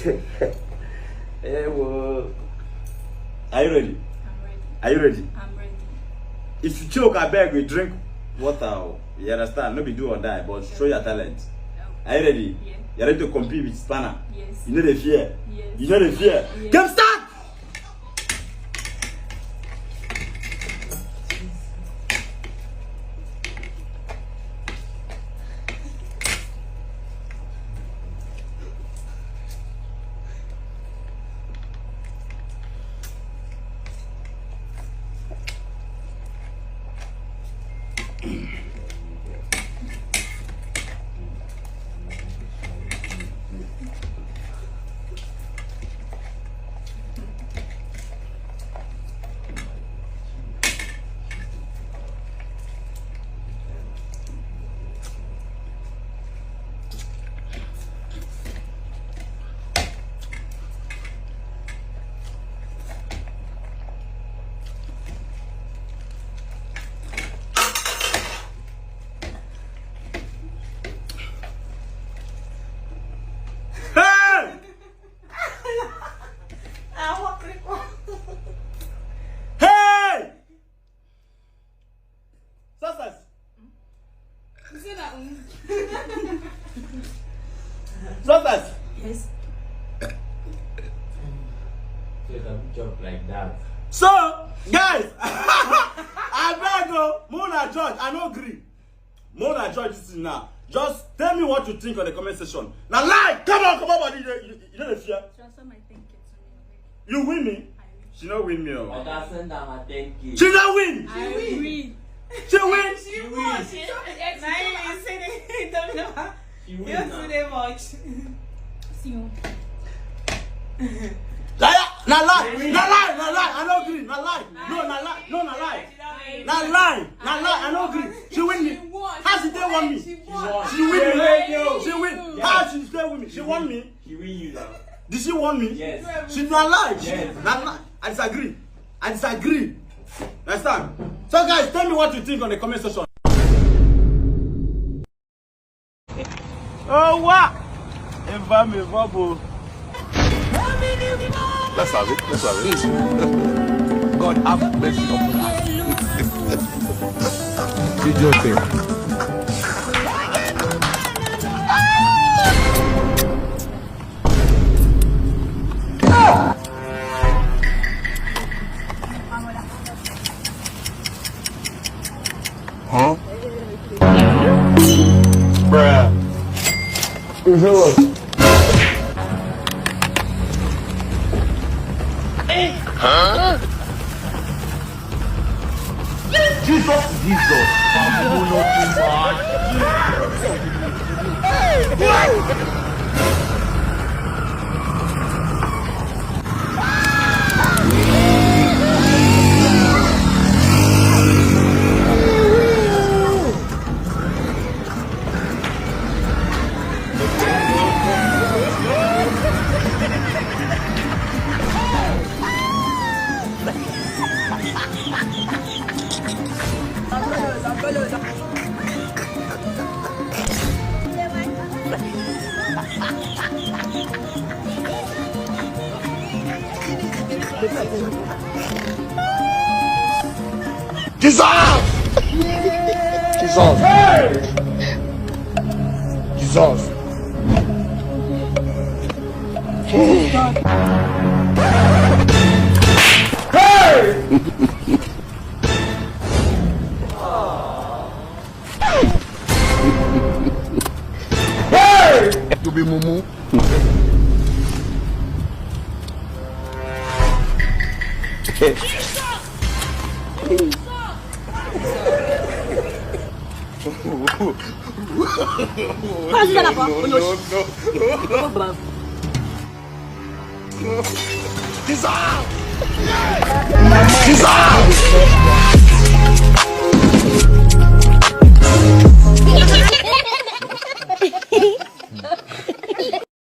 Hey, well. Are you ready? I'm ready. Are you ready? I'm ready. If you choke, I beg you drink water. You understand? No be do or die, but show your talent. Are you ready? Yeah. You ready to compete with Spanner? Yes. You know the fear? Yes. You know the fear? Yes. Game start! Hey! Success! Success! Yes. Job like that. So, guys, I beg you, Mona George, I don't agree. Mona George, this is now. Just tell me what you think on the comment section. Now, lie! Come on, buddy. You don't fear. Transfer my thank you to me. You win me? I win. She not win me. Oh. But that's send them a thank you. She not win! I win. She win! She wins. She wins. See you. Now lie! I don't agree. Now lie! No, now lie! Now lie! I don't agree. She win me. How she still won me? She win me. She win. How she still win me? She won me. She win you now. Did she want me? Yes. She not lie. Yes. Not lie. I disagree. Understand? So guys, tell me what you think on the comment section. Oh wow! Let's have it. God have mercy upon us. Did your thing. Huh? Bruh. Huh? Jesus. Jesus. You be mumu. Jesus! Jesus!